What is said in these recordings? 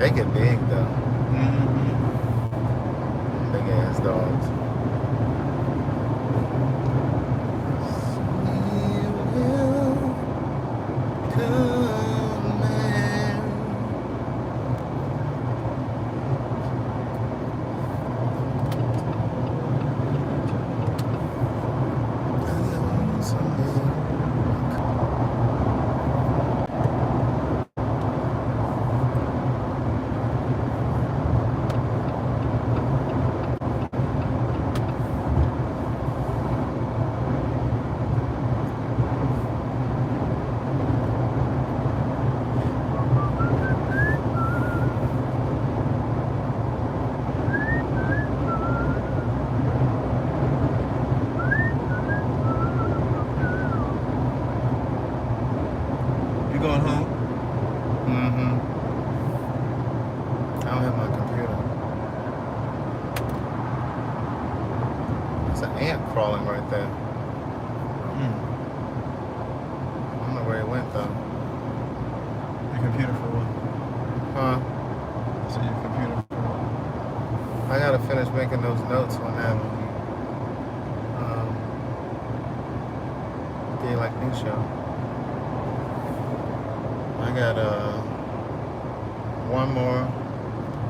They get big though. Mm-hmm. Big ass dogs. We will come and You going home? Mm-hmm. I don't have my computer. There's an ant crawling right there. Mm. I don't know where he went though. Your computer for what? Huh? So your computer for what? I gotta finish making those notes on that Day Like Me show. I got one more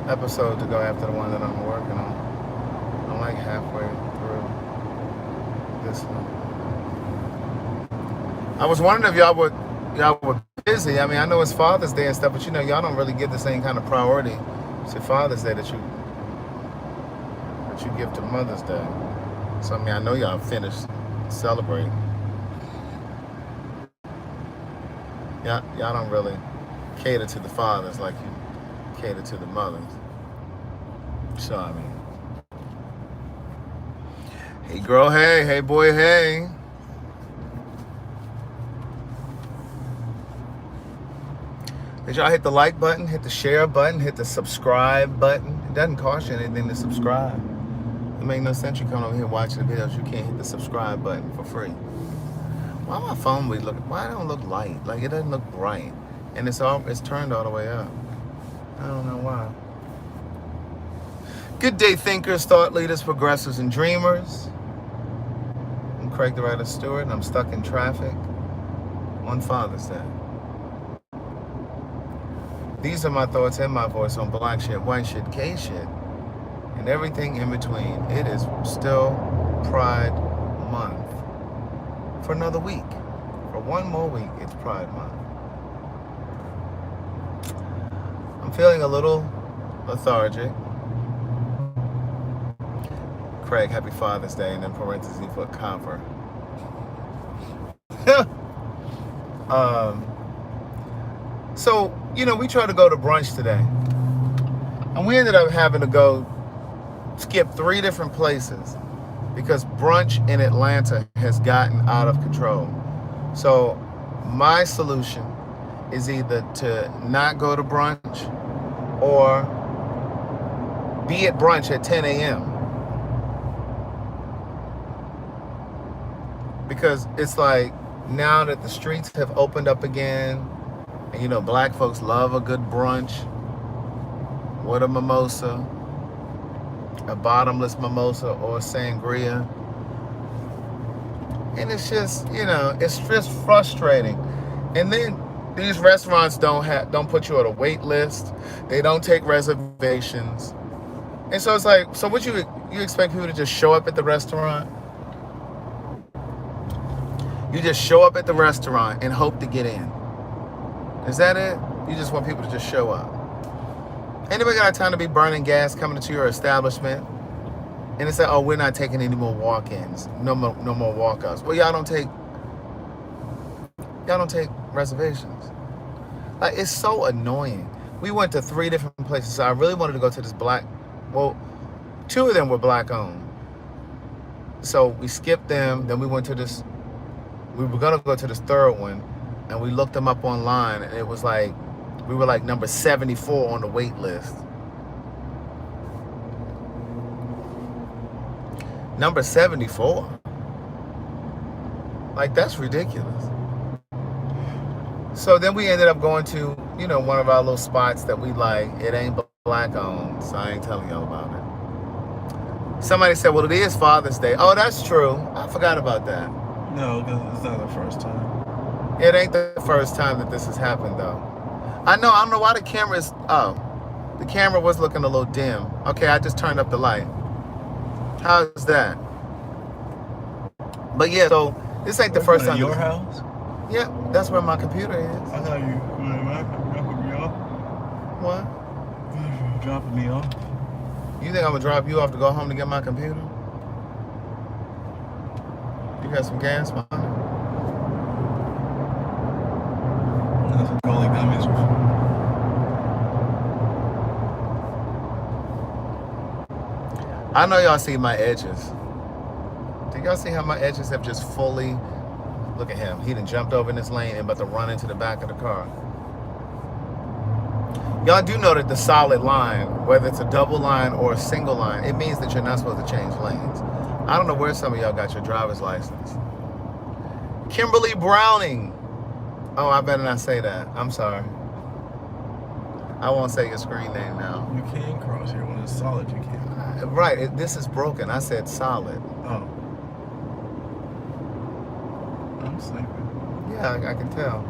episode to go after the one that I'm working on. I'm like halfway through this one. I was wondering if y'all were busy. I mean, I know it's Father's Day and stuff, but you know, y'all don't really give the same kind of priority to Father's Day that you give to Mother's Day. So I mean, I know y'all finished celebrating. Y'all don't really cater to the fathers like you cater to the mothers. So I mean, hey girl, hey boy, hey. Did y'all hit the like button, hit the share button, hit the subscribe button? It doesn't cost you anything to subscribe. It makes no sense you come over here watching the videos, you can't hit the subscribe button for free. Why my phone be looking? Why it don't look light? Like it doesn't look bright, and it's turned all the way up. I don't know why. Good day, thinkers, thought leaders, progressors, and dreamers. I'm Craig the Writer Stewart, and I'm stuck in traffic on Father's Day. These are my thoughts and my voice on black shit, white shit, gay shit, and everything in between. It is still Pride Month. For another week. For one more week, it's Pride Month. I'm feeling a little lethargic. Craig, happy Father's Day, and then parentheses for comfort. So, you know, we tried to go to brunch today. And we ended up having to go skip 3 different places because brunch in Atlanta has gotten out of control. So my solution is either to not go to brunch or be at brunch at 10 a.m. Because it's like now that the streets have opened up again, and you know, black folks love a good brunch with a mimosa, a bottomless mimosa or sangria. And it's just, you know, it's just frustrating. And then these restaurants don't put you on a wait list. They don't take reservations. And so it's like, so what you expect people to just show up at the restaurant? You just show up at the restaurant and hope to get in. Is that it? You just want people to just show up. Anybody got time to be burning gas coming into your establishment? And it's like, oh, we're not taking any more walk-ins. No more walk-outs. Well, y'all don't take reservations. Like, it's so annoying. We went to 3 different places. So I really wanted to go to this well, 2 of them were black owned. So we skipped them. Then we went to this, we were gonna go to this 3rd one, and we looked them up online, and it was like, we were like number 74 on the wait list. Number 74. Like, that's ridiculous. So then we ended up going to you know, one of our little spots that we like. It ain't black owned, so I ain't telling y'all about it. Somebody said, well, it is Father's Day. Oh, that's true. I forgot about that. No, because it's not the first time. It ain't the first time that this has happened, though. I don't know why the camera is... Oh, the camera was looking a little dim. Okay, I just turned up the light. How's that? But yeah, so this ain't the first time. Your house? Yeah, that's where my computer is. I thought you were dropping me off. What? Dropping me off. You think I'm gonna drop you off to go home to get my computer? You got some gas money? That's what rolling gummies are for. I know y'all see my edges. Do y'all see how my edges have just fully... Look at him. He done jumped over in this lane and about to run into the back of the car. Y'all do know that the solid line, whether it's a double line or a single line, it means that you're not supposed to change lanes. I don't know where some of y'all got your driver's license. Kimberly Browning. Oh, I better not say that. I'm sorry. I won't say your screen name now. You can cross here when it's solid. You can. Right. This is broken. I said solid. Oh. I'm sleeping. Yeah, I can tell.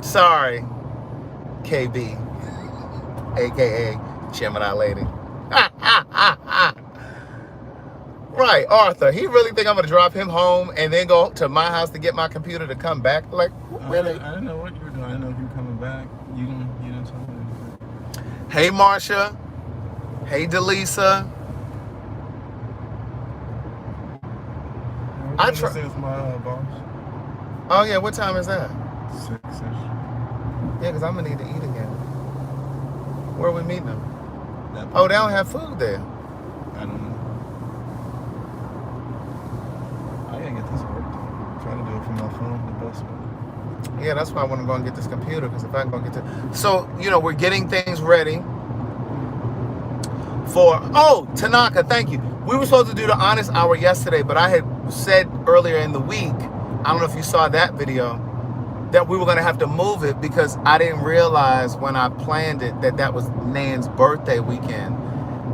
Sorry, KB, aka Gemini Lady. Right, Arthur. He really think I'm gonna drop him home and then go to my house to get my computer to come back? Like, really? I didn't know what you were doing. I didn't know if you were coming back. You didn't tell me anything. Hey, Marsha. Hey, Delisa. I try. With my boss. Oh yeah, what time is that? 6-ish. Yeah, because I'm gonna need to eat again. Where are we meeting them? Oh, they don't have food there. I don't know. I gotta get this work done. I'm trying to do it from my phone the best way. Yeah, that's why I want to go and get this computer, because if I can go get to... So, you know, we're getting things ready for... Oh, Tanaka, thank you. We were supposed to do the Honest Hour yesterday, but I had said earlier in the week, I don't know if you saw that video, that we were going to have to move it because I didn't realize when I planned it that that was Nan's birthday weekend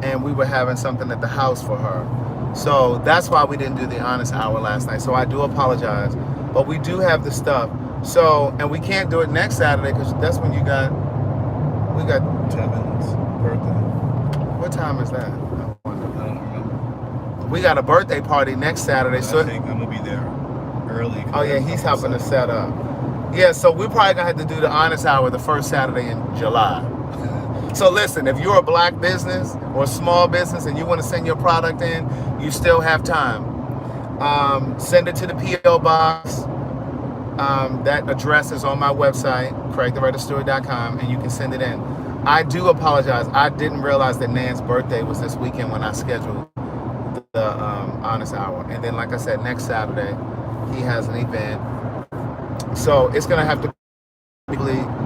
and we were having something at the house for her. So that's why we didn't do the Honest Hour last night. So I do apologize, but we do have the stuff. So, and we can't do it next Saturday because that's when we got Tevin's birthday. What time is that? I wonder. I don't remember. We got a birthday party next Saturday. So I think I'm gonna be there early. Oh yeah, he's helping us set up. Yeah, so we're probably gonna have to do the Honest Hour the first Saturday in July. So listen, if you're a black business or a small business and you want to send your product in, you still have time. Send it to the P.O. Box. That address is on my website, craigthewriterstewart.com, and you can send it in. I do apologize. I didn't realize that Nan's birthday was this weekend when I scheduled the Honest Hour. And then, like I said, next Saturday, he has an event. So it's going to have to be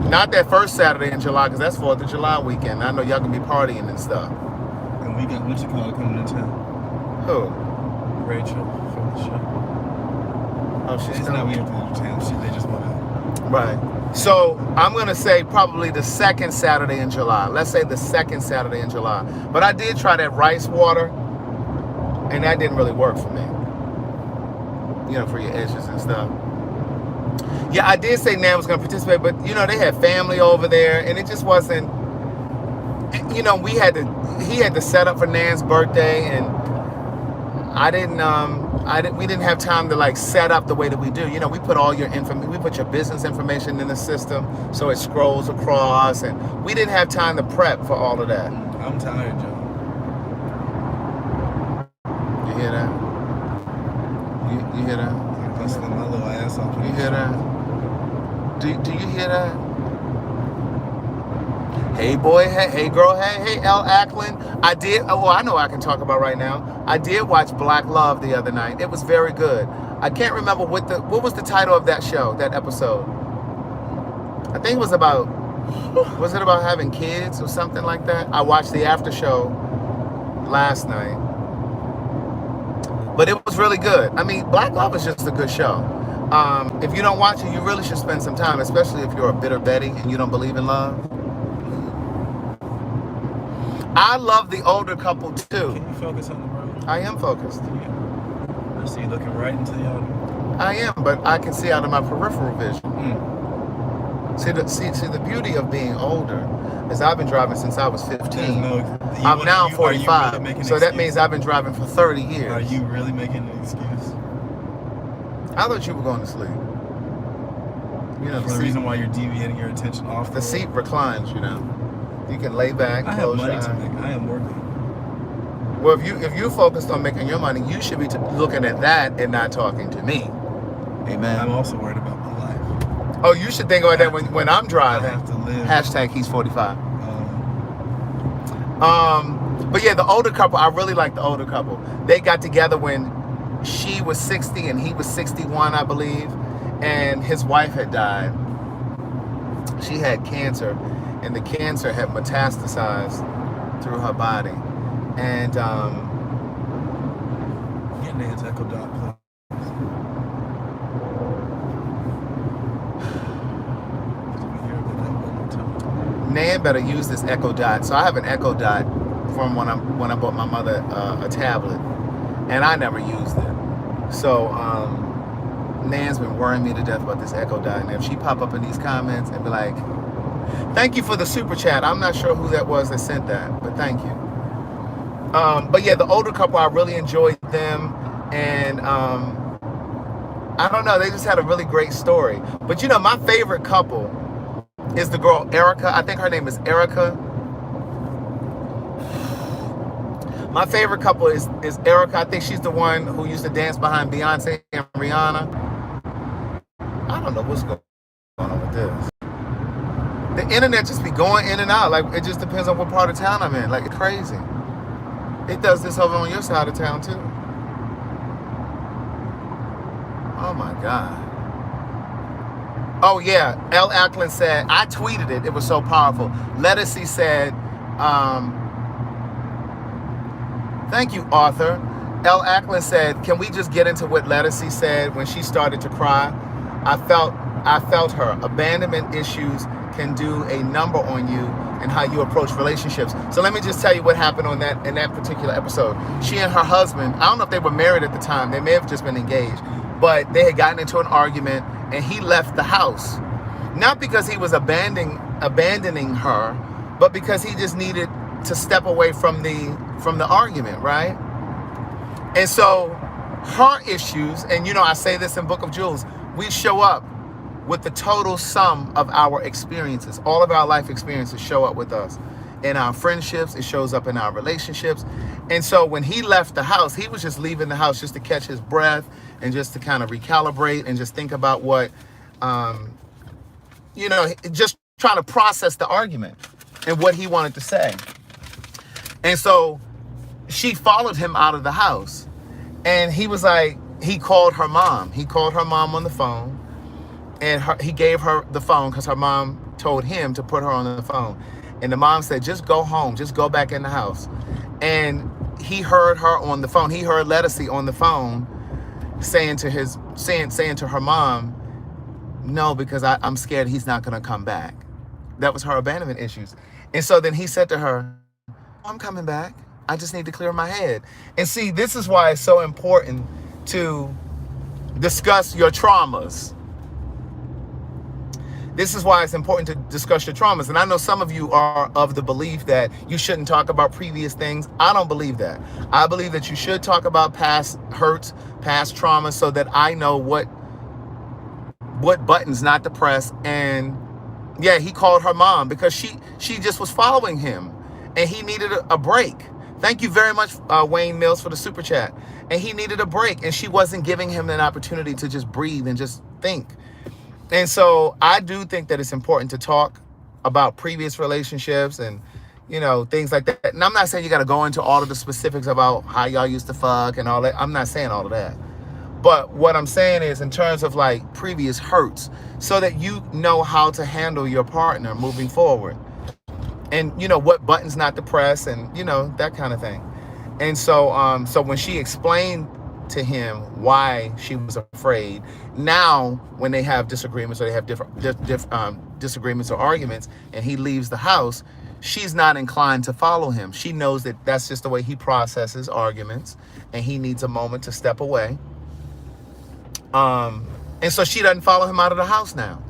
not that first Saturday in July, because that's 4th of July weekend. I know y'all going to be partying and stuff. And we got what you call it coming in town. Who? Rachel from the show. Oh, she's not coming. we have to do town. They just want to. Right. So I'm going to say probably the second Saturday in July. Let's say the second Saturday in July. But I did try that rice water, and that didn't really work for me. You know, for your edges and stuff. Yeah, I did say Nan was going to participate, but, you know, they had family over there, and it just wasn't, you know, he had to set up for Nan's birthday, and we didn't have time to like set up the way that we do. You know, we put all your we put your business information in the system so it scrolls across, and we didn't have time to prep for all of that. I'm tired, Joe. You hear that? You hear that? I'm busting my little ass off. You hear that? Do you hear that? Hey boy, hey girl, hey L. Ackland. I know I can talk about right now. I did watch Black Love the other night. It was very good. I can't remember what was the title of that show, that episode. I think it was about having kids or something like that? I watched the after show last night. But it was really good. I mean, Black Love is just a good show. If you don't watch it, you really should spend some time, especially if you're a bitter Betty and you don't believe in love. I love the older couple too. Can you focus on the road? I am focused. Yeah. I see you looking right into the auto. I am, but I can see out of my peripheral vision. See the beauty of being older is I've been driving since I was 15. I'm now 45, really so that means I've been driving for 30 years. Are you really making an excuse? I thought you were going to sleep. You know, the reason why you're deviating your attention off the seat reclines. You know, you can lay back, close your eyes. I have money to make. I am working. Well, if you focused on making your money, you should be looking at that and not talking to me. Amen. I'm also worried about my life. Oh, you should think about that when I'm driving. I have to live. Hashtag he's 45. But yeah, the older couple, I really like the older couple. They got together when she was 60 and he was 61, I believe, and his wife had died. She had cancer, and the cancer had metastasized through her body. And get Nan's Echo Dot, please. Nan better use this Echo Dot. So I have an Echo Dot from when I bought my mother a tablet, and I never used it. So Nan's been worrying me to death about this Echo Dot, and if she pop up in these comments and be like, "Thank you for the super chat," I'm not sure who that was that sent that, but thank you. But yeah, the older couple, I really enjoyed them, and I don't know, they just had a really great story. But you know, my favorite couple is the girl Erica. I think her name is Erica. My favorite couple is Erica. I think she's the one who used to dance behind Beyonce and Rihanna. I don't know what's going on with this. The internet just be going in and out. Like, it just depends on what part of town I'm in. Like, it's crazy. It does this over on your side of town too. Oh my God. Oh yeah, L. Ackland said, I tweeted it, it was so powerful. Lettucey said, thank you, Arthur. L. Ackland said, can we just get into what Lettucey said when she started to cry? I felt her. Abandonment issues can do a number on you and how you approach relationships. So let me just tell you what happened on that in that particular episode. She and her husband, I don't know if they were married at the time, they may have just been engaged, but they had gotten into an argument and he left the house. Not because he was abandoning her, but because he just needed to step away from the argument, right? And so her issues, and you know, I say this in Book of Jewels, we show up with the total sum of our experiences. All of our life experiences show up with us. In our friendships, it shows up in our relationships. And so when he left the house, he was just leaving the house just to catch his breath and just to kind of recalibrate and just think about what, you know, just trying to process the argument and what he wanted to say. And so she followed him out of the house. And he was like, he called her mom. He called her mom on the phone. And he gave her the phone because her mom told him to put her on the phone. And the mom said, just go home. Just go back in the house. And he heard her on the phone. He heard Lettucey on the phone saying to her mom, no, because I'm scared he's not going to come back. That was her abandonment issues. And so then he said to her, I'm coming back. I just need to clear my head. And see, this is why it's so important to discuss your traumas. This is why it's important to discuss your traumas. And I know some of you are of the belief that you shouldn't talk about previous things. I don't believe that. I believe that you should talk about past hurts, past traumas, so that I know what buttons not to press. And yeah, he called her mom because she just was following him and he needed a break. Thank you very much, Wayne Mills, for the super chat. And he needed a break, and she wasn't giving him an opportunity to just breathe and just think. And so I do think that it's important to talk about previous relationships and, you know, things like that. And I'm not saying you got to go into all of the specifics about how y'all used to fuck and all that. I'm not saying all of that. But what I'm saying is in terms of like previous hurts, so that you know how to handle your partner moving forward. And, you know, what buttons not to press and, you know, that kind of thing. And so so when she explained to him why she was afraid. Now, when they have disagreements or they have disagreements or arguments, and he leaves the house, she's not inclined to follow him. She knows that that's just the way he processes arguments, and he needs a moment to step away. And so she doesn't follow him out of the house now.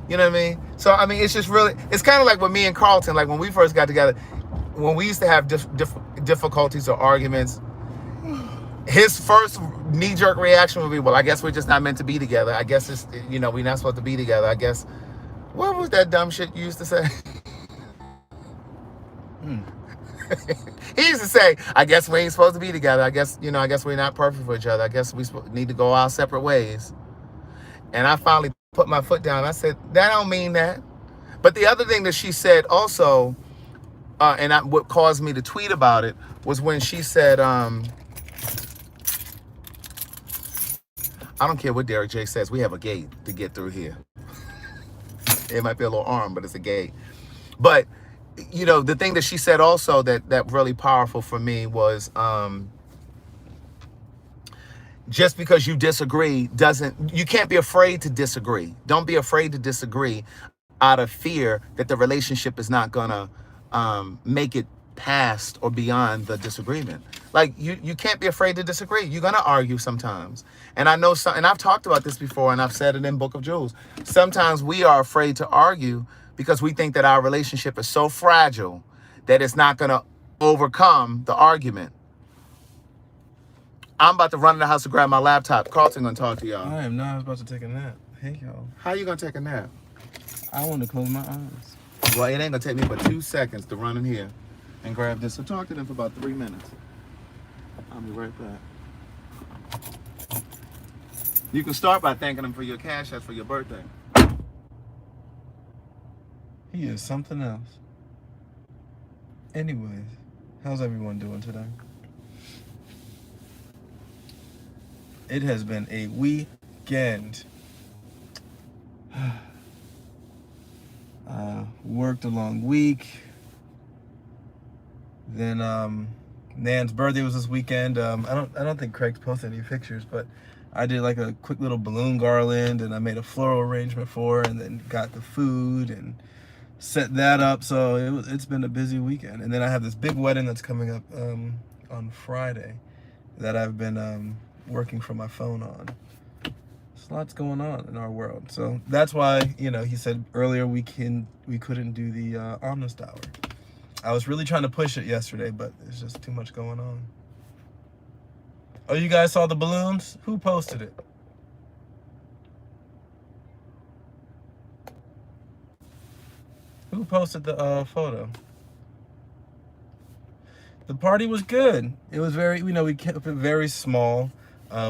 You know what I mean? So, I mean, it's just really, it's kind of like with me and Carlton, like when we first got together, when we used to have difficulties or arguments, his first knee-jerk reaction would be, well, I guess we're just not meant to be together. I guess it's, you know, we're not supposed to be together. I guess, what was that dumb shit you used to say? He used to say, I guess we ain't supposed to be together. I guess, you know, I guess we're not perfect for each other. I guess we need to go our separate ways. And I finally put my foot down. I said, that don't mean that. But the other thing that she said also, what caused me to tweet about it, was when she said, I don't care what Derek J says, we have a gate to get through here. It might be a little arm, but it's a gate. But, you know, the thing that she said also that really powerful for me was, just because you disagree you can't be afraid to disagree. Don't be afraid to disagree out of fear that the relationship is not gonna make it past or beyond the disagreement. Like you can't be afraid to disagree. You're gonna argue sometimes. And I know and I've talked about this before, and I've said it in Book of Jewels. Sometimes we are afraid to argue because we think that our relationship is so fragile that it's not gonna overcome the argument. I'm about to run in the house to grab my laptop. Carlton gonna talk to y'all. I am not. I was about to take a nap. Hey, y'all. How you gonna take a nap? I want to close my eyes. Well, it ain't gonna take me but 2 seconds to run in here and grab this. So talk to them for about 3 minutes. I'll be right back. You can start by thanking them for your cash app for your birthday. He is something else. Anyways, how's everyone doing today? It has been a weekend. Worked a long week. Then Nan's birthday was this weekend. I don't think Craig's posted any pictures, but I did like a quick little balloon garland, and I made a floral arrangement for her, and then got the food and set that up. So it's been a busy weekend. And then I have this big wedding that's coming up on Friday that I've been working from my phone on. There's lots going on in our world. So that's why, you know, he said earlier we couldn't do the Honest Hour. I was really trying to push it yesterday, but there's just too much going on. Oh, you guys saw the balloons? Who posted it? Who posted the photo? The party was good. It was very, you know, we kept it very small.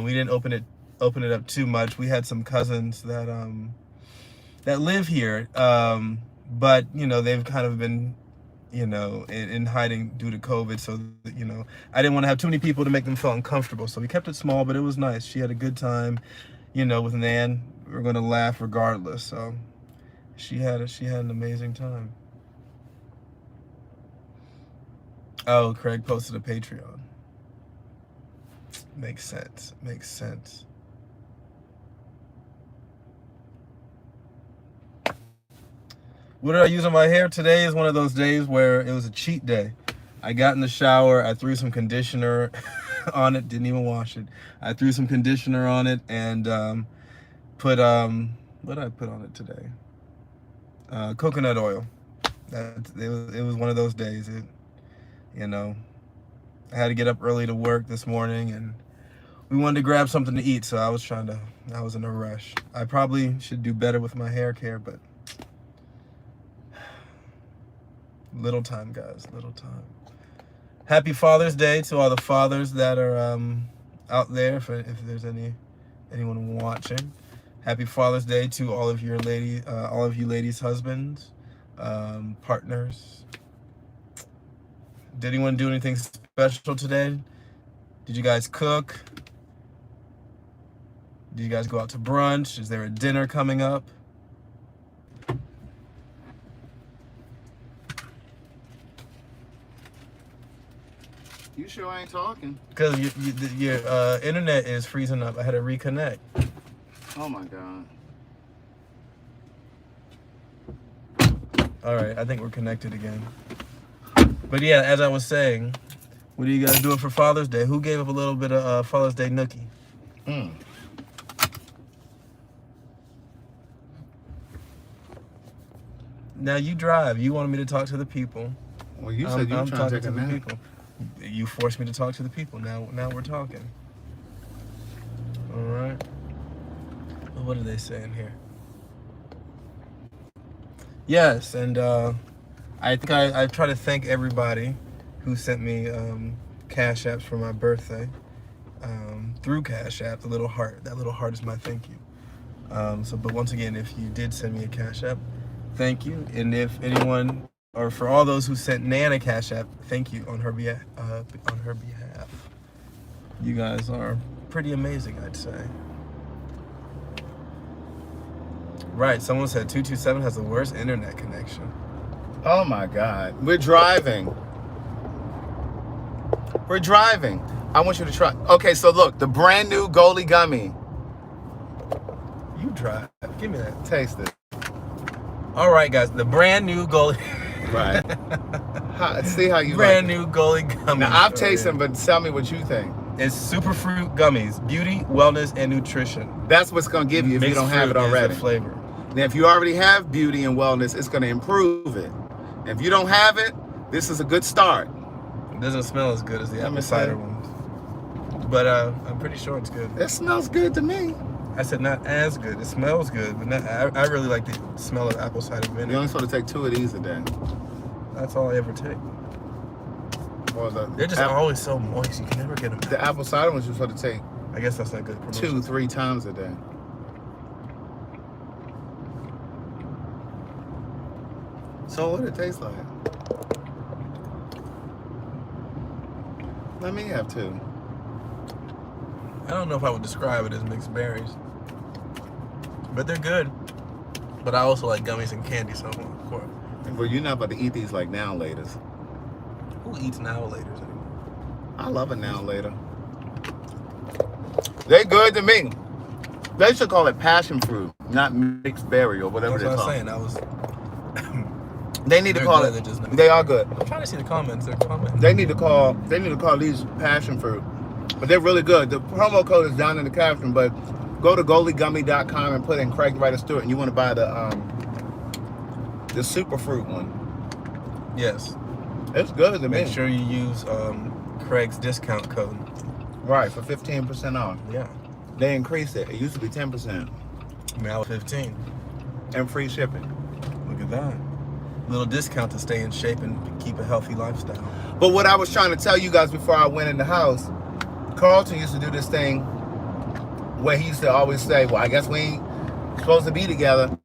We didn't open it up too much. We had some cousins that live here, but you know, they've kind of been, you know, in hiding due to COVID. So, you know, I didn't want to have too many people to make them feel uncomfortable. So we kept it small, but it was nice. She had a good time, you know, with Nan. We were going to laugh regardless. So she had an amazing time. Oh, Craig posted a Patreon. Makes sense. Makes sense. What did I use on my hair? Today is one of those days where it was a cheat day. I got in the shower, I threw some conditioner on it, didn't even wash it. I threw some conditioner on it and put, what did I put on it today? Coconut oil. It was one of those days. You know, I had to get up early to work this morning, and we wanted to grab something to eat, so I was in a rush. I probably should do better with my hair care, but little time, guys, little time. Happy Father's Day to all the fathers that are out there, if there's anyone watching. Happy Father's Day to all of you ladies' husbands, partners. Did anyone do anything special today? Did you guys cook? Did you guys go out to brunch? Is there a dinner coming up? You sure ain't talking? Because your internet is freezing up. I had to reconnect. Oh my God. All right, I think we're connected again. But yeah, as I was saying, what are you guys doing for Father's Day? Who gave up a little bit of Father's Day nookie? Now you drive. You wanted me to talk to the people. Well, you said you were trying to take a nap. People. You forced me to talk to the people. Now we're talking. All right. Well, what are they saying here? Yes, and I think I try to thank everybody who sent me Cash Apps for my birthday through Cash App. The little heart. That little heart is my thank you. But once again, if you did send me a Cash App, thank you. And if anyone, or for all those who sent Nan a Cash App, thank you on her behalf. You guys are pretty amazing, I'd say. Right, someone said 227 has the worst internet connection. Oh my God. We're driving. We're driving. I want you to try. Okay, so look, the brand new Goalie Gummy. You drive. Give me that. Taste it. All right, guys, the brand new Goalie. Right. See how you brand like new Goalie Gummies. Now, I've tasted them, but tell me what you think. It's superfruit gummies, beauty, wellness, and nutrition. That's what's going to give you if you don't have it already. Flavor. Now, if you already have beauty and wellness, it's going to improve it. If you don't have it, this is a good start. It doesn't smell as good as the apple cider ones. But I'm pretty sure it's good. It smells good to me. I said not as good. It smells good, but not, I really like the smell of apple cider vinegar. You're only supposed to take 2 of these a day. That's all I ever take. Well, they're just always so moist. You can never get them. The apple cider ones you're supposed to take. I guess that's not good promotion. 2-3 times a day. So what it tastes like? Let me have 2. I don't know if I would describe it as mixed berries, but they're good. But I also like gummies and candy, so of course. Well, you're not about to eat these like now laters. Who eats now laters anymore? I love a now later. They good to me. They should call it passion fruit, not mixed berry or whatever That's they're what I'm called. saying. They need to call it. They are good. I'm trying to see the comments. They're commenting. They need to call these passion fruit, but they're really good. The promo code is down in the caption, but go to goaliegummy.com and put in Craig Ryder Stewart, and you want to buy the super fruit one. Yes. It's good to me. Make sure you use Craig's discount code. Right, for 15% off. Yeah. They increased it. It used to be 10%. Now 15. And free shipping. Look at that. Little discount to stay in shape and keep a healthy lifestyle. But what I was trying to tell you guys before I went in the house, Carlton used to do this thing where he used to always say, well, I guess we ain't supposed to be together.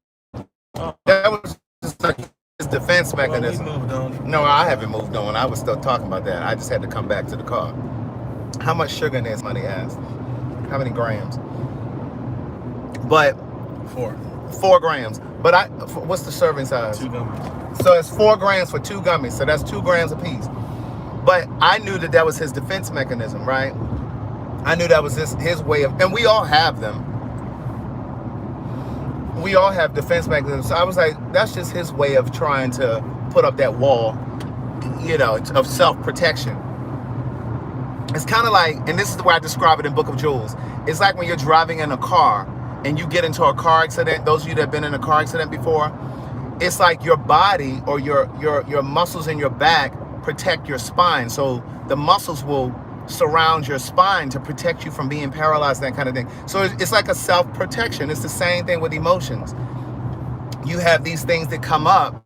That was just like his defense mechanism. Well, we moved on. No, I haven't moved on. I was still talking about that. I just had to come back to the car. How much sugar in there? Somebody asked. How many grams? But 4 grams. But what's the serving size? 2 gummies. So it's 4 grams for 2 gummies. So that's 2 grams a piece. But I knew that was his defense mechanism, right? I knew that was his way of, and we all have them. We all have defense mechanisms. So I was like, that's just his way of trying to put up that wall, of self-protection. It's kind of like, and this is the way I describe it in Book of Jewels. It's like when you're driving in a car and you get into a car accident. Those of you that have been in a car accident before, it's like your body or your muscles in your back protect your spine. So the muscles will surround your spine to protect you from being paralyzed, that kind of thing. So it's like a self-protection. It's the same thing with emotions. You have these things that come up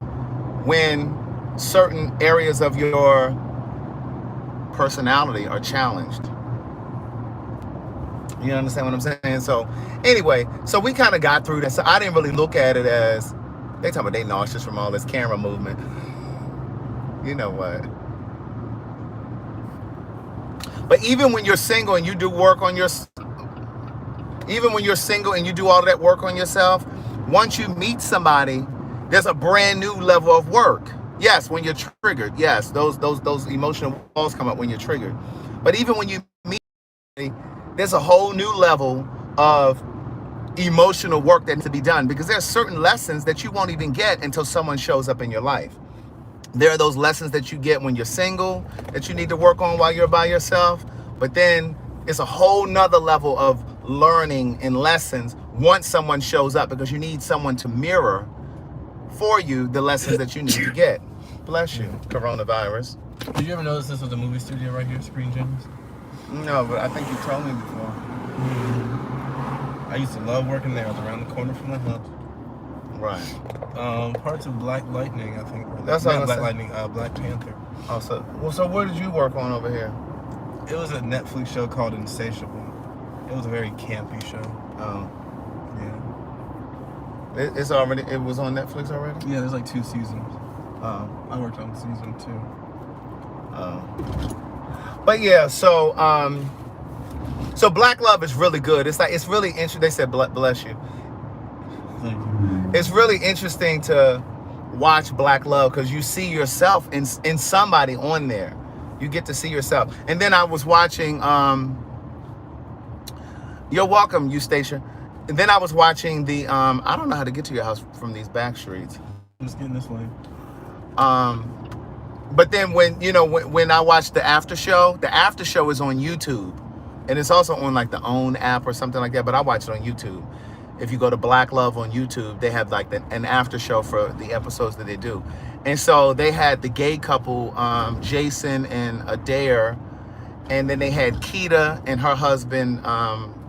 when certain areas of your personality are challenged. You understand what I'm saying? So anyway, so we kind of got through that. So I didn't really look at it as, they talking about they nauseous from all this camera movement. You know what? But even when you're single and you do work on even when you're single and you do all of that work on yourself, once you meet somebody, there's a brand new level of work. Yes, when you're triggered. Yes, those emotional walls come up when you're triggered. But even when you meet, there's a whole new level of emotional work that needs to be done, because there's certain lessons that you won't even get until someone shows up in your life. There are those lessons that you get when you're single that you need to work on while you're by yourself. But then it's a whole nother level of learning and lessons once someone shows up, because you need someone to mirror for you the lessons that you need to get. Bless you, coronavirus. Did you ever notice this was a movie studio right here, Screen Gems? No, but I think you told me before. I used to love working there. It was around the corner from the house. Right. Parts of Black Lightning, I think. That's what I not was Black saying. Lightning, Black Panther. Oh, so what did you work on over here? It was a Netflix show called Insatiable. It was a very campy show. Oh, Yeah. it was on Netflix already? Yeah, there's like 2 seasons. Oh. I worked on season 2. Oh. But yeah, so Black Love is really good. It's really interesting. They said bless you. Thank you. It's really interesting to watch Black Love, because you see yourself in somebody on there. You get to see yourself. And then I was watching you're welcome, Eustacia. And then I was watching the I don't know how to get to your house from these back streets. I'm just getting this way. But then when I watched the after show is on YouTube, and it's also on like the OWN app or something like that. But I watch it on YouTube. If you go to Black Love on YouTube, they have like an after show for the episodes that they do. And so they had the gay couple, Jason and Adair, and then they had Keita and her husband,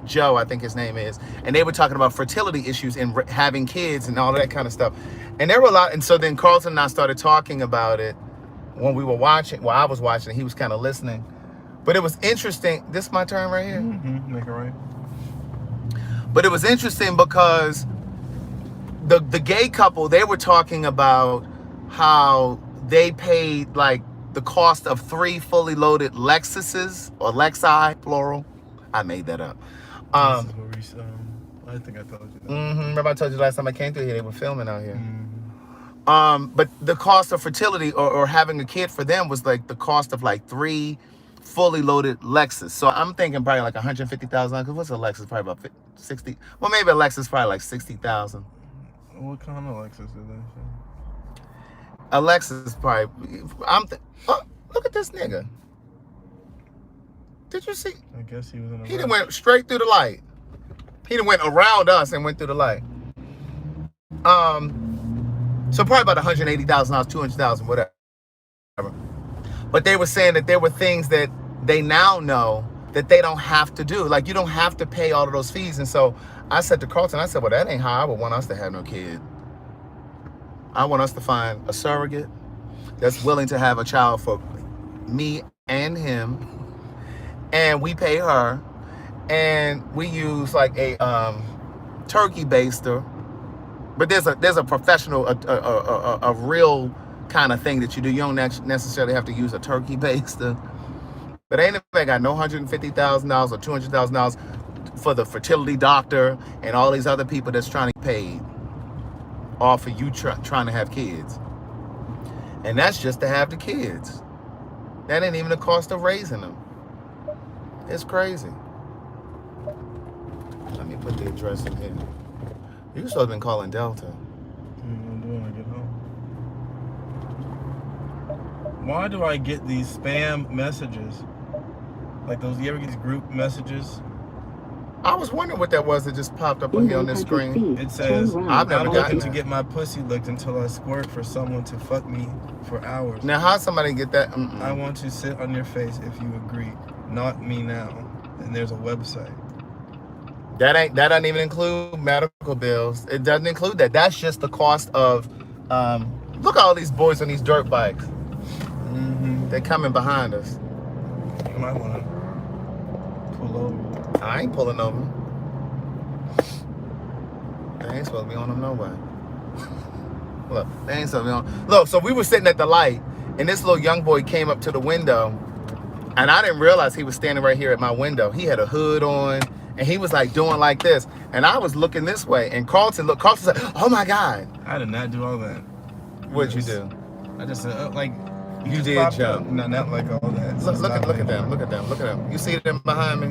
Joe, I think his name is, and they were talking about fertility issues and having kids and all of that kind of stuff. And there were a lot, and so then Carlton and I started talking about it when we were watching. Well, I was watching, he was kind of listening. But it was interesting. This is my turn right here? Mm-hmm. Make it right. But it was interesting because the gay couple, they were talking about how they paid like the cost of 3 fully loaded Lexuses, or Lexi, plural. I made that up. This is where I think I told you that. Remember I told you last time I came through here, they were filming out here. Mm-hmm. But the cost of fertility or having a kid for them was like the cost of like 3 fully loaded Lexus. So I'm thinking probably like $150,000. Because what's a Lexus? Probably about 60. Well, maybe a Lexus probably like 60,000. What kind of Lexus is that? A Lexus probably. Oh, look at this nigga. Did you see? I guess he was in a He done went straight through the light. He done went around us and went through the light. So probably about $180,000, $200,000, whatever. But they were saying that there were things that they now know that they don't have to do. Like, you don't have to pay all of those fees. And so I said to Carlton, I said, well, that ain't how I would want us to have no kid. I want us to find a surrogate that's willing to have a child for me and him. And we pay her. And we use like a turkey baster. But there's a professional, a real kind of thing that you do. You don't necessarily have to use a turkey baster. But ain't nobody got no $150,000 or $200,000 for the fertility doctor and all these other people that's trying to get paid off of you trying to have kids. And that's just to have the kids. That ain't even the cost of raising them. It's crazy. Let me put the address in here. You supposed to been calling Delta. I'm doing when I get home. Why do I get these spam messages? Like those, you ever get these group messages? I was wondering what that was that just popped up here on this screen. It says, I've never I'm gotten looking to that. get my pussy licked until I squirt for someone to fuck me for hours. Now, how somebody get that? I want to sit on your face if you agree. Not me now. And there's a website. That doesn't even include medical bills. It doesn't include that. That's just the cost of. Look at all these boys on these dirt bikes. They're coming behind us. You might want to pull over. I ain't pulling over. They ain't supposed to be on them no way. Look, they ain't supposed to be on. Look, so we were sitting at the light, and this little young boy came up to the window, and I didn't realize he was standing right here at my window. He had a hood on, and he was like doing like this, and I was looking this way, and Carlton said, "Oh my God!" I did not do all that. What'd you do? I just like he You just did popped jump. up. No, not like all that. Look at them. Look at them. Look at them. You see them behind me?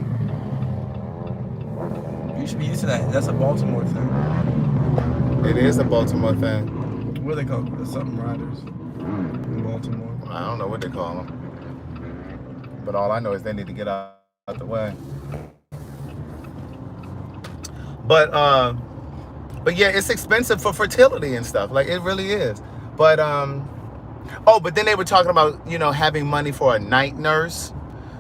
You should be used to that. That's a Baltimore thing. It is a Baltimore thing. What are they called? Something riders in Baltimore. I don't know what they call them. But all I know is they need to get out the way. But yeah, it's expensive for fertility and stuff. Like, it really is. But but then they were talking about, you know, having money for a night nurse.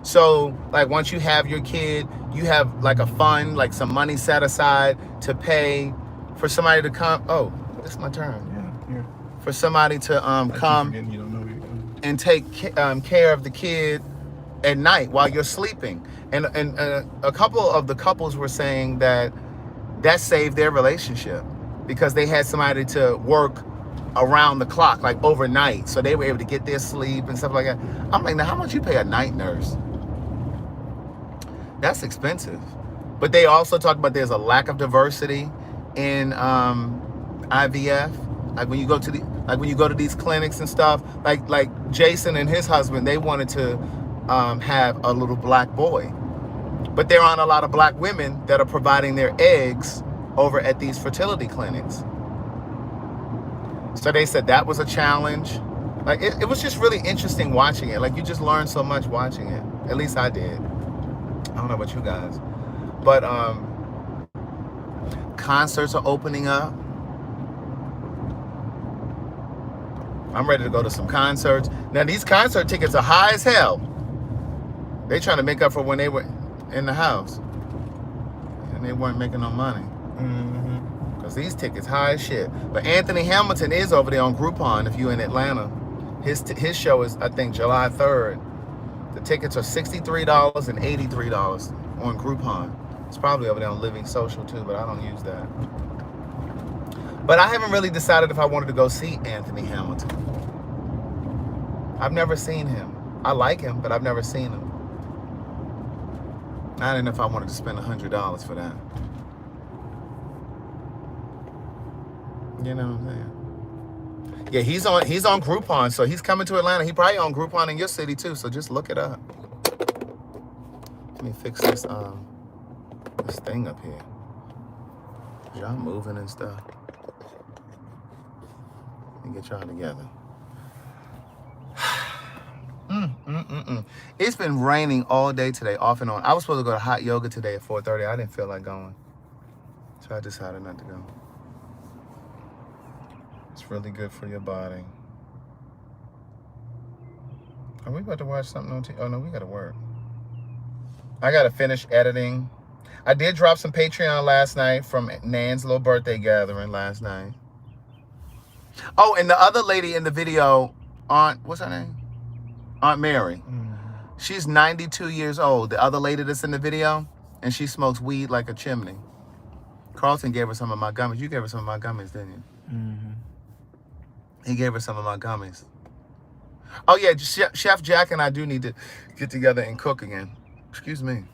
So like once you have your kid, you have like a fund, like some money set aside to pay for somebody to come. Oh, it's my turn. Yeah, here. For somebody to come You don't know where you're going. and take care of the kid at night while you're sleeping. And a couple of the couples were saying that saved their relationship because they had somebody to work around the clock, like overnight, so they were able to get their sleep and stuff like that. I'm like, now how much you pay a night nurse? That's expensive. But they also talked about there's a lack of diversity in IVF. Like when you go to these clinics and stuff, like Jason and his husband, they wanted to have a little black boy, but there aren't a lot of black women that are providing their eggs over at these fertility clinics. So they said that was a challenge. Like it was just really interesting watching it. Like you just learn so much watching it. At least I did. I don't know about you guys. But concerts are opening up. I'm ready to go to some concerts. Now these concert tickets are high as hell. They trying to make up for when they were in the house and they weren't making no money. Because these tickets high as shit. But Anthony Hamilton is over there on Groupon if you're in Atlanta. His show is, I think, July 3rd. The tickets are $63 and $83 on Groupon. It's probably over there on Living Social too, but I don't use that. But I haven't really decided if I wanted to go see Anthony Hamilton. I've never seen him. I like him, but I've never seen him. I didn't know if I wanted to spend $100 for that. You know what I'm saying? Yeah, he's on Groupon, so he's coming to Atlanta. He probably on Groupon in your city too, so just look it up. Let me fix this this thing up here. Y'all moving and stuff. Let me get y'all together. It's been raining all day today, off and on. I was supposed to go to hot yoga today at 4:30. I didn't feel like going, so I decided not to go. It's really good for your body. Are we about to watch something on TV? Oh no, we gotta work. I gotta finish editing. I did drop some Patreon last night from Nan's little birthday gathering last night. Oh, and the other lady in the video, what's her name? Aunt Mary. She's 92 years old. The other lady that's in the video, and she smokes weed like a chimney. Carlton gave her some of my gummies. You gave her some of my gummies, didn't you? He gave her some of my gummies. Oh yeah, Chef Jack and I do need to get together and cook again. Excuse me.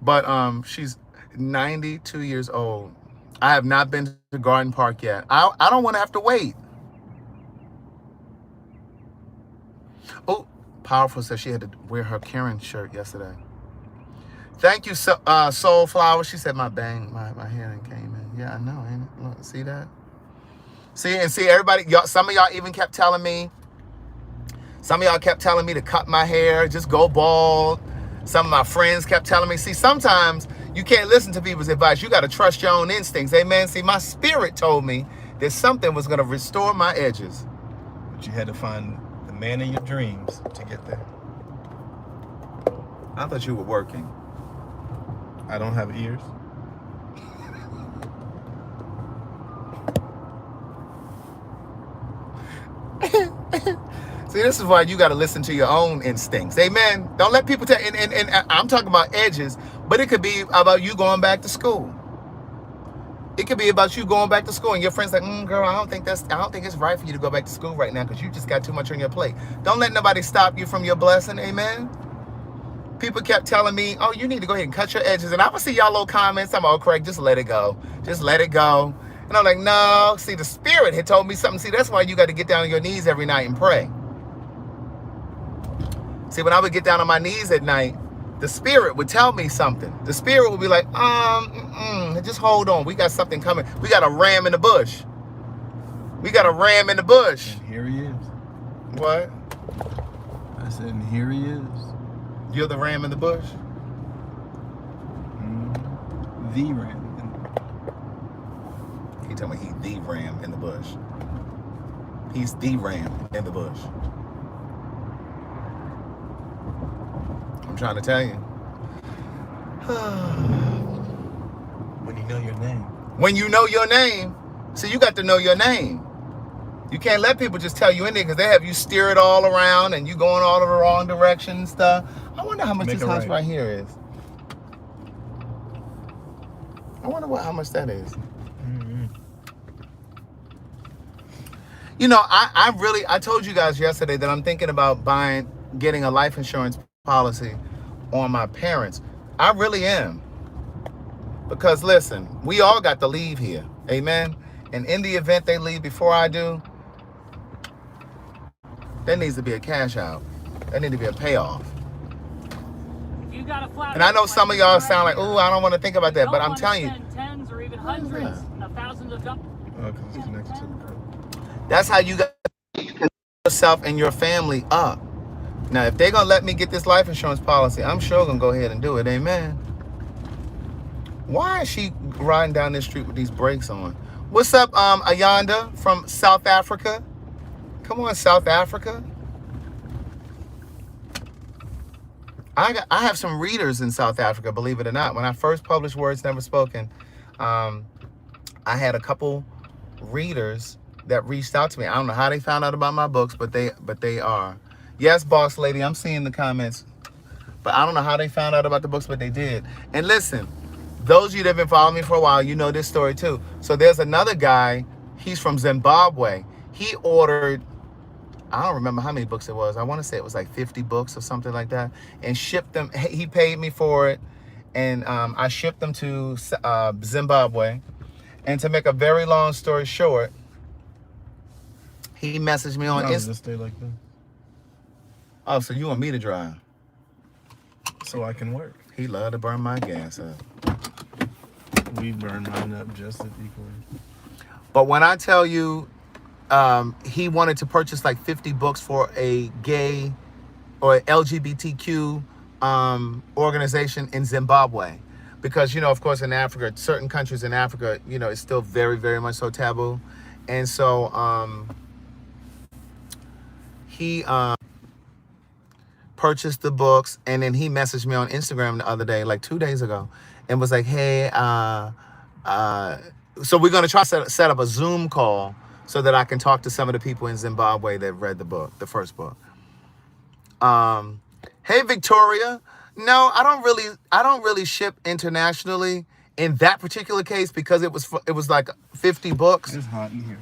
But she's 92 years old. I have not been to Garden Park yet. I don't want to have to wait. Oh, Powerful said she had to wear her Karen shirt yesterday. Thank you, Soul Flower. She said my hair came in. Yeah, I know, ain't it? Look, see that? See everybody, y'all, some of y'all even kept telling me to cut my hair, just go bald. Some of my friends kept telling me, see, sometimes you can't listen to people's advice. You got to trust your own instincts. Amen. See, my spirit told me that something was going to restore my edges. But you had to find the man of your dreams to get there. I thought you were working. I don't have ears. See, this is why you got to listen to your own instincts. Amen. Don't let people tell. And I'm talking about edges, but it could be about you going back to school. It could be about you going back to school, and your friends like, girl, I don't think it's right for you to go back to school right now because you just got too much on your plate. Don't let nobody stop you from your blessing. Amen. People kept telling me, oh, you need to go ahead and cut your edges, and I would see y'all little comments. I'm, oh, Craig, just let it go. Just let it go. And I'm like, no, see, the spirit had told me something. See, that's why you got to get down on your knees every night and pray. See, when I would get down on my knees at night, the spirit would tell me something. The spirit would be like, just hold on. We got something coming. We got a ram in the bush. We got a ram in the bush. And here he is. What? I said, and here he is. You're the ram in the bush? The ram. He told me he's the ram in the bush. He's the ram in the bush. I'm trying to tell you. When you know your name. When you know your name, so you got to know your name. You can't let people just tell you anything because they have you steer it all around and you going all in the wrong direction and stuff. I wonder how much this house right here is. I wonder how much that is. Mm-hmm. You know, I told you guys yesterday that I'm thinking about getting a life insurance policy on my parents. I really am. Because listen, we all got to leave here. Amen. And in the event they leave before I do, there needs to be a cash out. There needs to be a payoff. You got a flat and I know some of y'all sound like, ooh, I don't want to think about that. But I'm telling you. Tens or even hundreds of thousands of dollars. Oh, because it's connected to the curb. That's how you got yourself and your family up. Now, if they're going to let me get this life insurance policy, I'm sure going to go ahead and do it. Amen. Why is she riding down this street with these brakes on? What's up, Ayanda from South Africa? Come on, South Africa. I have some readers in South Africa, believe it or not. When I first published Words Never Spoken, I had a couple readers that reached out to me. I don't know how they found out about my books, but they are. Yes, boss lady, I'm seeing the comments. But I don't know how they found out about the books, but they did. And listen, those of you that have been following me for a while, you know this story too. So there's another guy, he's from Zimbabwe. He ordered, I don't remember how many books it was. I want to say it was like 50 books or something like that. And shipped them, he paid me for it. And I shipped them to Zimbabwe. And to make a very long story short, he messaged me on Instagram. Stay like that. Oh, so you want me to drive? So I can work. He loved to burn my gas up. We burn mine up just as equally. But when I tell you, he wanted to purchase like 50 books for a gay or LGBTQ organization in Zimbabwe. Because, you know, of course, in Africa, certain countries in Africa, you know, it's still very, very much so taboo. And so he purchased the books, and then he messaged me on Instagram the other day, like 2 days ago, and was like, hey, so we're going to try to set up a Zoom call so that I can talk to some of the people in Zimbabwe that read the book, the first book. Hey, Victoria. No, I don't really ship internationally in that particular case because it was like 50 books. It's hot in here.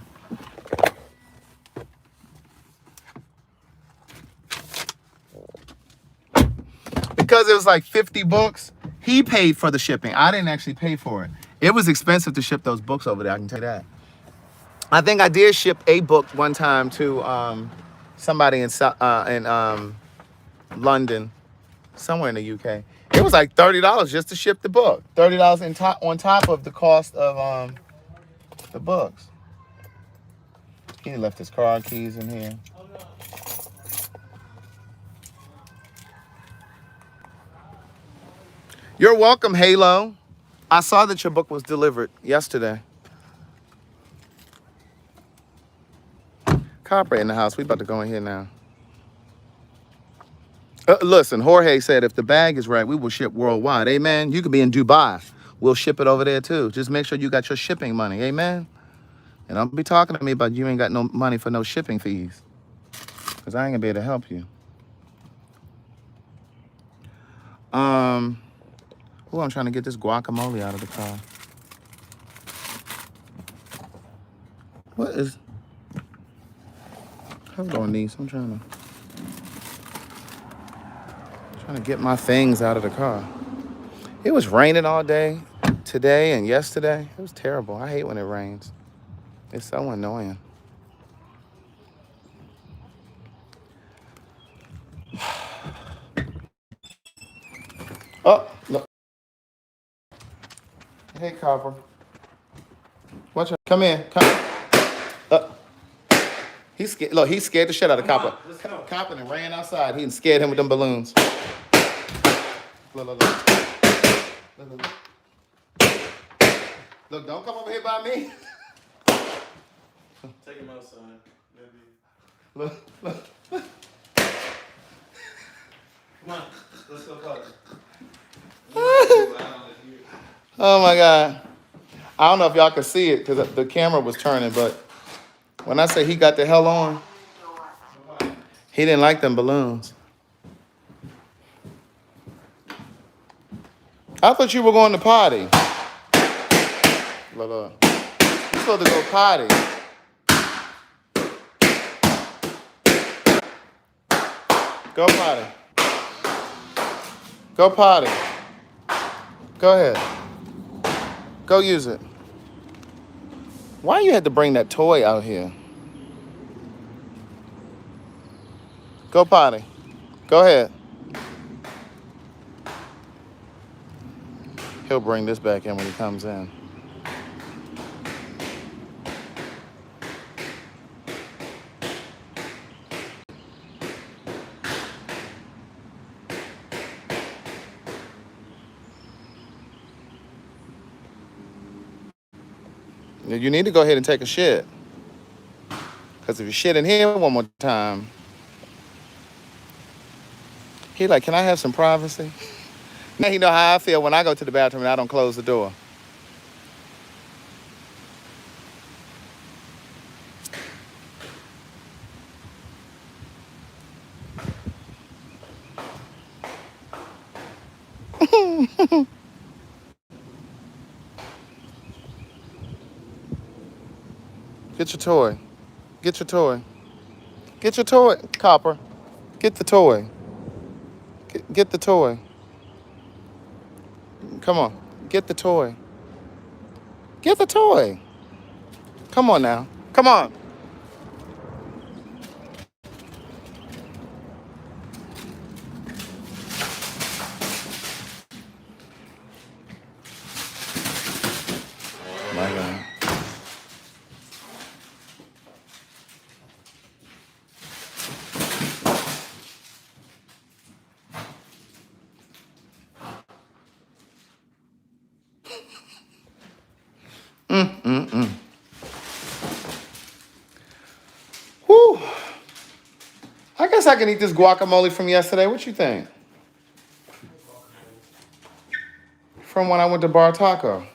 Because it was like 50 books, he paid for the shipping. I didn't actually pay for it. It was expensive to ship those books over there, I can tell you that. I think I did ship a book one time to somebody in London, somewhere in the UK. It was like $30 just to ship the book. $30 on top of the cost of the books. He left his car keys in here. You're welcome, Halo. I saw that your book was delivered yesterday. Copper in the house. We about to go in here now. Listen, Jorge said if the bag is right, we will ship worldwide. Amen. You could be in Dubai. We'll ship it over there too. Just make sure you got your shipping money. Amen. And don't be talking to me about you ain't got no money for no shipping fees. Because I ain't gonna be able to help you. Oh, I'm trying to get this guacamole out of the car. What is... Hold on, niece. I'm trying to get my things out of the car. It was raining all day today and yesterday. It was terrible. I hate when it rains. It's so annoying. Oh, look. Hey, Copper. Watch out. Come in. Come in. He's scared. Look, he scared the shit out of Copper. Let's go. Copper and ran outside. He scared him with them balloons. Look, look, look. Look, look, look. Look, don't come over here by me. Take him outside. Maybe. Look, look. Come on, let's go party. Oh my God. I don't know if y'all can see it because the camera was turning, but when I say he got the hell on, he didn't like them balloons. I thought you were going to potty. Look, look. You're supposed to go potty. Go potty. Go potty. Go ahead. Go use it. Why you had to bring that toy out here? Go potty. Go ahead. He'll bring this back in when he comes in. You need to go ahead and take a shit. Because if you shit in here one more time, he like, can I have some privacy? Now he know how I feel when I go to the bathroom and I don't close the door. Get your toy. Get your toy. Get your toy, Copper. Get the toy. Get the toy. Come on. Get the toy. Get the toy. Come on now. Come on. My God. Whew. I guess I can eat this guacamole from yesterday. What you think? From when I went to Bar Taco.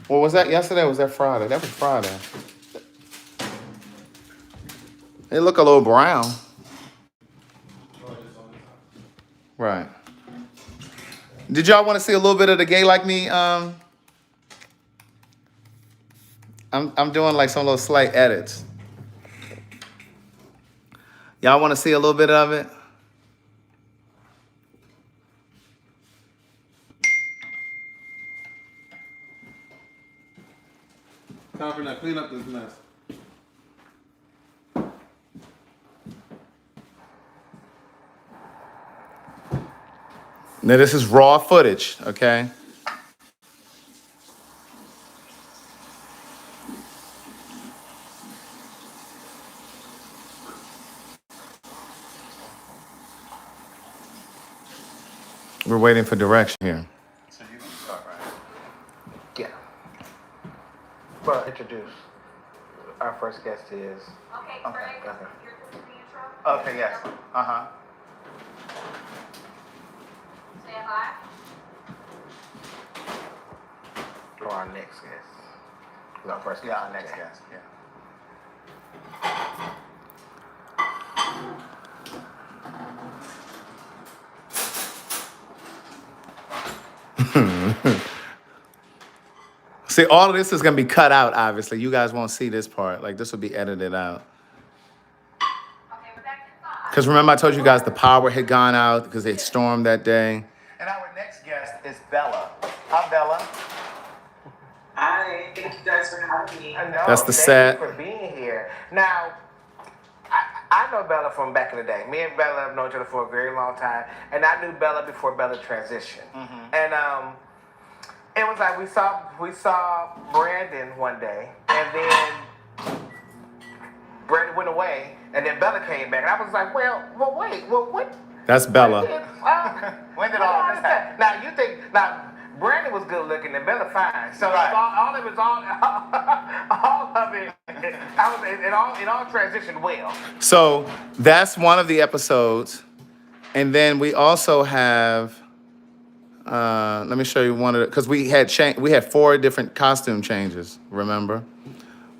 Well, was that yesterday or was that Friday? That was Friday. They look a little brown. Right. Did y'all want to see a little bit of the gay like me? I'm doing like some little slight edits. Y'all want to see a little bit of it? Time for now, clean up this mess. Now this is raw footage, okay? We're waiting for direction here. So you can start, right? Yeah. Well, introduce. Our first guest is. Okay, Craig, you're doing the intro? Okay, yes. Uh-huh. Stand by. For our next guest. Our first guest. Yeah, our next guest, yeah. See, all of this is going to be cut out, obviously. You guys won't see this part. Like, this will be edited out. Okay, we're back to 5. Because remember I told you guys the power had gone out because it stormed that day. And our next guest is Bella. Hi, Bella. Hi, thank you guys for having me. I know. That's the Thank set. you for being here. Now, I know Bella from back in the day. Me and Bella have known each other for a very long time, and I knew Bella before Bella transitioned. And it was like we saw Brandon one day, and then Brandon went away, and then Bella came back, and I was like, well, wait, what? That's Bella. When did all this happen? Now you think Brandon was good looking and Bella fine, so Right. all of it, it all transitioned well. So that's one of the episodes. And then we also have, let me show you one of the, because we had 4 different costume changes, remember?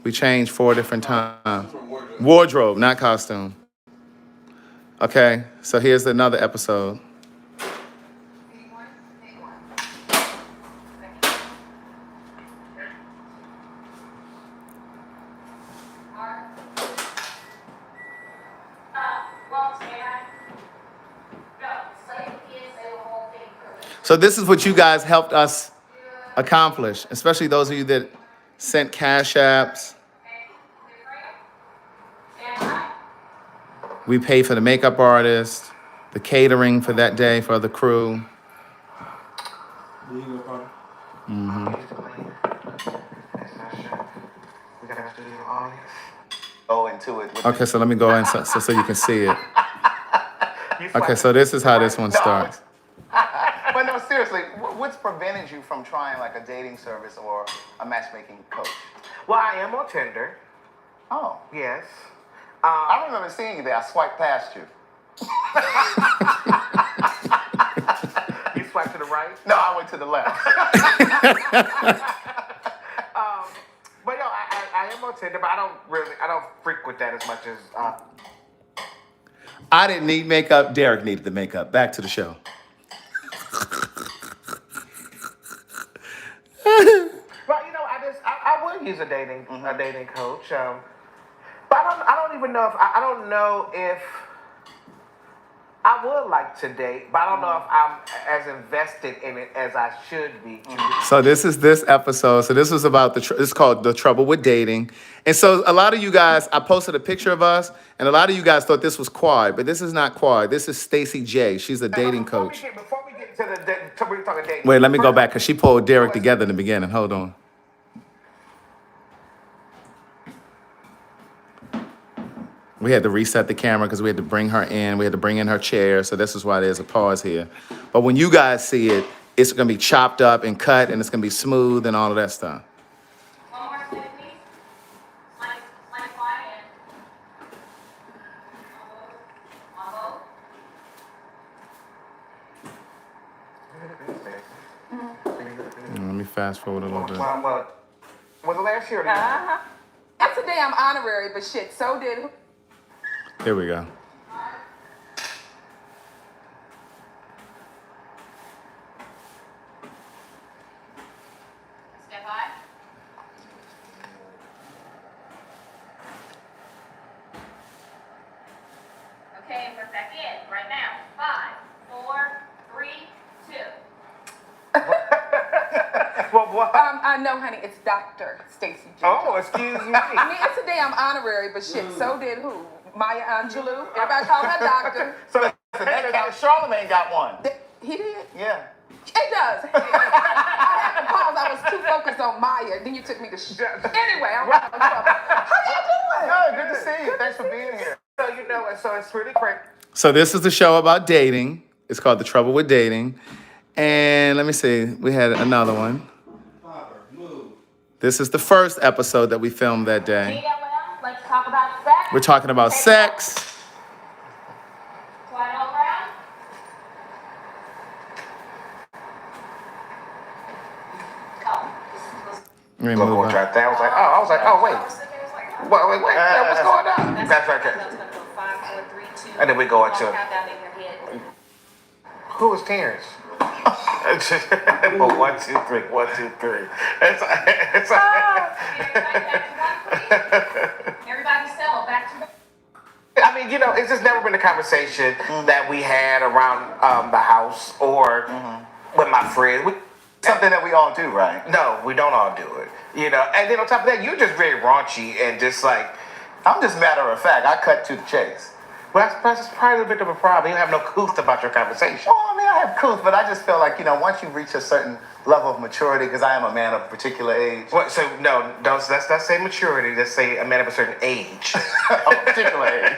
We changed 4 different times. Wardrobe, not costume. Okay, so here's another episode. So this is what you guys helped us accomplish, especially those of you that sent cash apps. We paid for the makeup artist, the catering for that day for the crew. Go into it. Okay, so let me go in so you can see it. Okay, so this is how this one starts. But no, seriously, what's prevented you from trying like a dating service or a matchmaking coach? Well, I am on Tinder. Oh. Yes. I remember seeing you there. I swiped past you. You swiped to the right? No, I went to the left. But no, I am on Tinder, but I don't frequent that as much as. I didn't need makeup. Derek needed the makeup. Back to the show. But I would use a dating coach. But I don't even know if I don't know if I would like to date, but I don't know if I'm as invested in it as I should be. So this is this episode. So this was about it's called The Trouble with Dating. And so a lot of you guys, I posted a picture of us, and a lot of you guys thought this was Quad, but this is not Quad. This is Stacy J. She's a dating coach. Before we get to we're talking dating. Wait, let me go back because she pulled Derek together in the beginning. Hold on. We had to reset the camera because we had to bring her in. We had to bring in her chair. So this is why there's a pause here. But when you guys see it, it's going to be chopped up and cut, and it's going to be smooth and all of that stuff. One more slide, please. Slide quiet. Let me fast forward a little bit. Was it last year? That's a damn honorary, but shit, so did. Here we go. Step by. Okay, and put back in right now. 5, 4, 3, 2. Well, what? I know, honey, it's Dr. Stacy J. Oh, excuse me. I mean, it's a damn honorary, but shit, so did who? Maya Angelou. Everybody call her doctor. So Charlamagne got one. He did? Yeah. It does. I had to pause. I was too focused on Maya. Then you took me to Anyway, I'm out of trouble. How y'all doing? Good, good to see you. Thanks for being here. So so it's pretty quick. So this is the show about dating. It's called The Trouble with Dating. And let me see. We had another one. This is the first episode that we filmed that day. Let's talk about sex. We're talking about sex. Slide all around. Let me move on. Right there. I was like, oh, wait. Wait, what's going on? That's right there. That's gonna go 5, 4, 3, 2. And then we go into- Countdown in your head. Who is Terrence? 1, 2, 3, 1, 2, 3. Everybody settle back to I mean, it's just never been a conversation that we had around the house or with my friends. something that we all do, right? No, we don't all do it. You know, and then on top of that, you're just very raunchy and just like, I'm just matter of fact. I cut to the chase. well, that's probably a bit of a problem. You don't have no couth about your conversation. Well, I mean, I have couth, but I just feel like, once you reach a certain level of maturity, because I am a man of a particular age. What, so no, let's not say maturity. Let's say a man of a certain age. Of a particular age.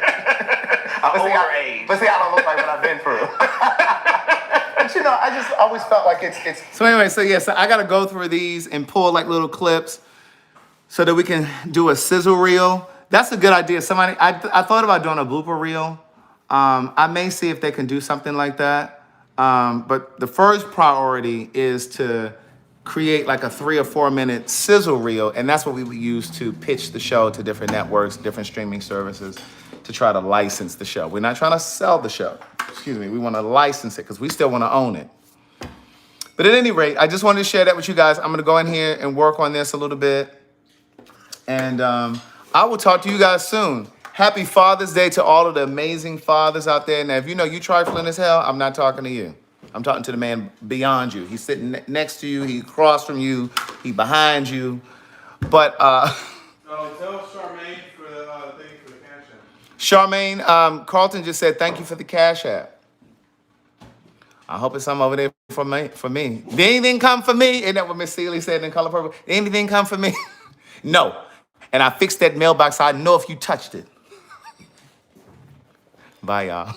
Age. But see, I don't look like what I've been through. But I just always felt like it's. So anyway, so I got to go through these and pull like little clips so that we can do a sizzle reel. That's a good idea. I thought about doing a blooper reel. I may see if they can do something like that. But the first priority is to create like a 3 or 4 minute sizzle reel. And that's what we would use to pitch the show to different networks, different streaming services to try to license the show. We're not trying to sell the show. Excuse me. We want to license it because we still want to own it. But at any rate, I just wanted to share that with you guys. I'm going to go in here and work on this a little bit. And I will talk to you guys soon. Happy Father's Day to all of the amazing fathers out there. Now, if you trifling as hell, I'm not talking to you. I'm talking to the man beyond you. He's sitting next to you. He across from you. He behind you. But Tell Charmaine for the thing for the cash app. Charmaine, Carlton just said thank you for the Cash App. I hope it's something over there for me. Did anything come for me? Isn't that what Miss Seeley said in Color Purple? Did anything come for me? No. And I fixed that mailbox. So I know if you touched it. Bye, y'all.